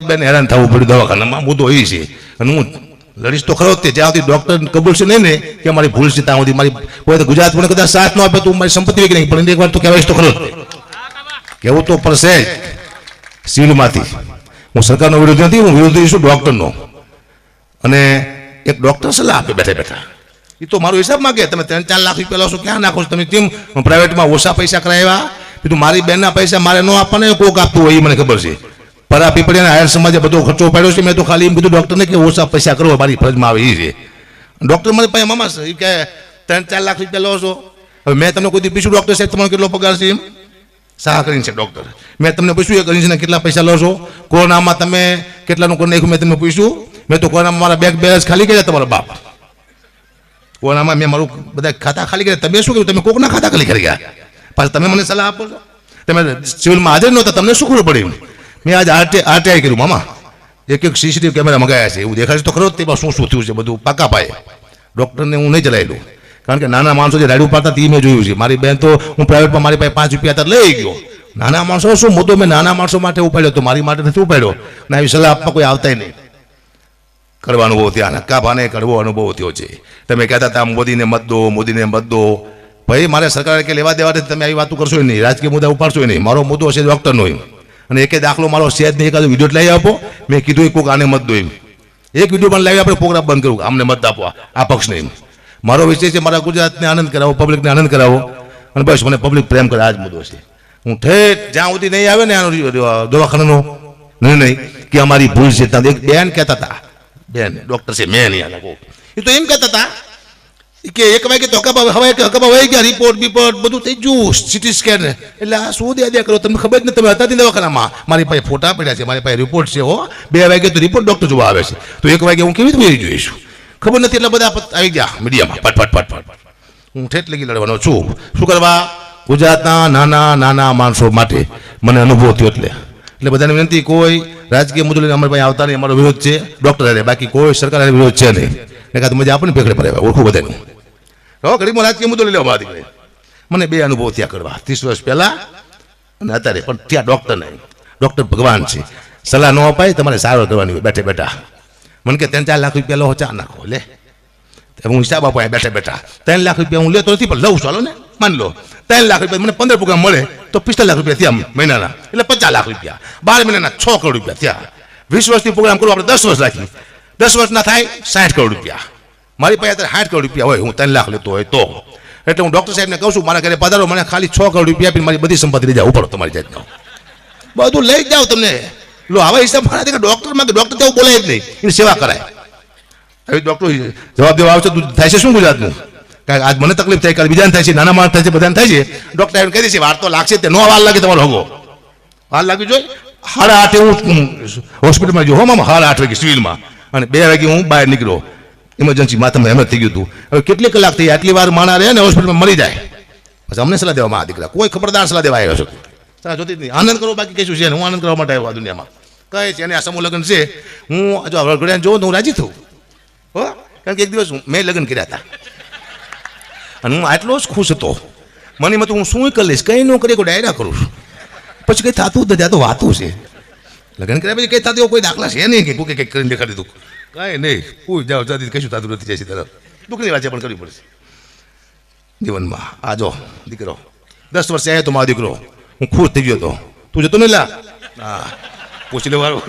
બેન હેરાન થવું પડ્યું દવાખાનામાં મુદ્દો એ છે અને હું લડીશ તો ખરો જ તે જ્યાં સુધી ડૉક્ટર કબૂલ છે નહીં ને કે મારી ભૂલ છે ત્યાં સુધી મારી કોઈ તો ગુજરાત મને કદાચ સાથ ન આપે તો મારી સંપત્તિ વેચી નહીં પણ એક વાર તો કહેવાય તો ખરો જ કહેવું તો પડશે જ સિવિલમાંથી હું સરકારનો વિરોધ નથી હું વિરોધી છું ડૉક્ટરનો અને એક ડૉક્ટર સલાહ આપે બેઠા બેઠા એ તો મારો હિસાબ માગે તમે 3-4 લાખ રૂપિયા લો છો ક્યાં નાખો છો તમે કેમ પ્રાઇવેટમાં ઓછા પૈસા કરાવ્યા બીજું મારી બેનના પૈસા મારે ન આપવાને કોક આપતું હોય એ મને ખબર છે પરા પીપળિયાના હાયર સમાજે બધો ખર્ચો પાડ્યો છે મેં તો ખાલી એમ કીધું ડૉક્ટરને કે ઓછા પૈસા કરો મારી ફરજમાં આવે એ છે ડૉક્ટર મને પાસે મામા એ કે 3-4 લાખ રૂપિયા લો છો હવે મેં તમને કોઈ દી પૂછ્યું ડૉક્ટર સાહેબ તમારો કેટલો પગાર છે એમ સાહ કરીને છે ડૉક્ટર મેં તમને પૂછ્યું એ કરીને કેટલા પૈસા લો છો કોરોનામાં તમે કેટલાનું કરી નાખ્યું મેં તમને પૂછ્યું મેં તો કોરોનામાં મારા બેંક બેલેન્સ ખાલી કર્યા તમારા બાપ કોરોનામાં મેં મારું બધા ખાતા ખાલી કર્યા તમે શું કર્યું તમે કોકના ખાતા ખાલી કરી ગયા પાછું તમે મને સલાહ આપો છો તમે સિવિલમાં હાજર નહોતા તમને શું ખબર પડી મેં આજ આરટીઆઈ કર્યું મામા એક સીસીટીવી કેમેરા મંગાવ્યા છે એવું દેખાય છે તો ખરો જ તેમાં શું થયું છે બધું પાકા પાયે ડૉક્ટરને હું નહીં ચલાવેલું કારણ કે નાના માણસો જે રાડ્યું પાડતા તે મેં જોયું છે મારી બેન તો હું પ્રાઇવેટમાં મારી પાસે 5 રૂપિયા લઈ ગયો નાના માણસો શું મુદ્દો મેં નાના માણસો માટે ઉપાડ્યો તો મારી માટે નથી ઉપાડ્યો ને આવી સલાહ આપવા કોઈ આવતા નહીં કડવો અનુભવ થયા નક્કા ભાને કડવો અનુભવ થયો છે તમે કહેતા હતા મોદીને મત દો ભાઈ મારે સરકારે કે લેવા દેવા તમે આવી વાતો કરશો નહીં રાજકીય મુદ્દા ઉપાડશો નહીં મારો મુદ્દો છે ડૉક્ટરનો અને એકે દાખલો મારો સેજ નહીં એકાદો વિડીયો લઈ આપો મેં કીધું કોઈક આને મત દો એમ એક વિડીયો પણ લાવી આપણે પ્રોગ્રામ બંધ કરવું આમને મત આપો આ પક્ષને એમ મારો વિષય છે મારા ગુજરાતને આનંદ કરાવો પબ્લિકને આનંદ કરાવો અને બસ મને પબ્લિક પ્રેમ કરે આ જ મુદ્દો છે હું ઠેઠ જ્યાં સુધી નહીં આવે ને આનો દવાખાનાનો નિર્ણય કે અમારી ભૂલ છે ત્યાં એક બેન કહેતા હતા બેન ડૉક્ટર છે મેં નહીં આને કહું એ તો એમ કહેતા હતા કે 1 વાગે તો હકાબા વહી ગયા રિપોર્ટ બધું થઈ ગયું સીટી સ્કેન એટલે આ શું દે કરો તમને ખબર જ નથી તમે હતા દવાખાનામાં મારી પાસે ફોટા પડ્યા છે મારી પાસે રિપોર્ટ છે હો 2 વાગે તો રિપોર્ટ ડૉક્ટર જોવા આવે છે તો 1 વાગે હું કેવી રીતે જોઈશું ખબર નથી એટલે બધા આવી ગયા મીડિયામાં ફટ હું ઠેઠ લગી લડવાનો છું શું કરવા ગુજરાતના નાના માણસો માટે મને અનુભવ થયો એટલે બધાને વિનંતી કોઈ રાજકીય મુદ્દે અમારી પાસે આવતા નહીં અમારો વિરોધ છે ડૉક્ટર હારે બાકી કોઈ સરકાર વિરોધ છે નહીં એકાદ મજા આપણને પેકડે પડે ઓળખું બધાનું હવે ઘડીમાં રાજકીય મુદ્દો લઈ લેવા દીકરે મને 2 અનુભવ થયા કરવા 30 વર્ષ પહેલાં અને અત્યારે પણ ત્યાં ડૉક્ટર નહીં ડૉક્ટર ભગવાન છે સલાહ ન અપાય તમારે સારવાર કરવાની હોય બેઠા મને કે 3-4 લાખ રૂપિયા લો ચા નાખો લે હું હિસાબ આપો બેઠા 3 લાખ રૂપિયા હું લેતો નથી પણ લઉં ચાલો ને માની લો 3 લાખ રૂપિયા મને 15 પ્રોગ્રામ મળે તો 45 લાખ રૂપિયા થયા મહિનાના એટલે 50 લાખ રૂપિયા 12 મહિનાના 6 કરોડ રૂપિયા થયા 20 વર્ષથી પ્રોગ્રામ કરું આપણે 10 વર્ષ રાખી 10 વર્ષના થાય 60 કરોડ રૂપિયા મારી પાસે અત્યારે 60 કરોડ રૂપિયા હોય હું 3 લાખ લેતો હોય તો એટલે હું ડૉક્ટર સાહેબને કહું છું મારા ઘરે પધારો મને ખાલી 6 કરોડ રૂપિયા આપીને મારી બધી સંપત્તિ લઈ જાઓ ઉપર તમારી જાતનો બધું લઈ જાઓ તમને લો આવા હિસાબ મારા ડૉક્ટરમાં ડૉક્ટર તેવું બોલાય જ નહીં એની સેવા કરાય હવે ડૉક્ટર જવાબ દેવા આવશે થાય છે શું ગુજરાતનું કારણ આજ મને તકલીફ થાય કાલે બીજાને થાય છે નાના માણસ થાય છે બધાને થાય છે ડૉક્ટર એમ કહી દે છે વાર તો લાગશે તે નો વાર લાગે તમારો હગો વાર લાગવી જોઈએ 8:30 હું હોસ્પિટલમાં જો હો મામા 8:30 વાગે સિવિલમાં અને 2 વાગે હું બહાર નીકળ્યો ઇમરજન્સી માથામાં એમ જ થઈ ગયું હતું હવે કેટલી કલાક થઈ આટલી વાર માણા રહે ને હોસ્પિટલમાં મરી જાય પછી અમને સલાહ દેવામાં આ દીકરા કોઈ ખબરદાર સલાહ દેવા આવ્યો છે સલાહ જોતી નહીં આનંદ કરો બાકી કશું છે હું આનંદ કરવા માટે આવ્યો આ દુનિયામાં કહે છે અને આ સમૂહ લગ્ન છે હું જો વળગડ્યા જોઉં તો હું રાજી થઉં હો કારણ કે એક દિવસ મેં લગ્ન કર્યા હતા અને હું આટલો જ ખુશ હતો મને મત હું શું કરી લઈશ કંઈ ન કરી ડાયરા કરું છું પછી કંઈ થતું જ નથી આ તો વાતું છે લગ્ન કર્યા પછી કંઈ થતું કોઈ દાખલા છે નહીં કે કોઈ કંઈક કરીને દેખાડી દીધું કાંઈ નહીં કોઈ જાઓ જતી કશું થતું નથી જાય તરફ દુઃખની વાત છે પણ કરવી પડશે જીવનમાં આ જો દીકરો 10 વર્ષે આવ્યો તો મારો દીકરો હું ખુશ થઈ ગયો હતો તું જતો નહીં લા હા પૂછી લેવાનું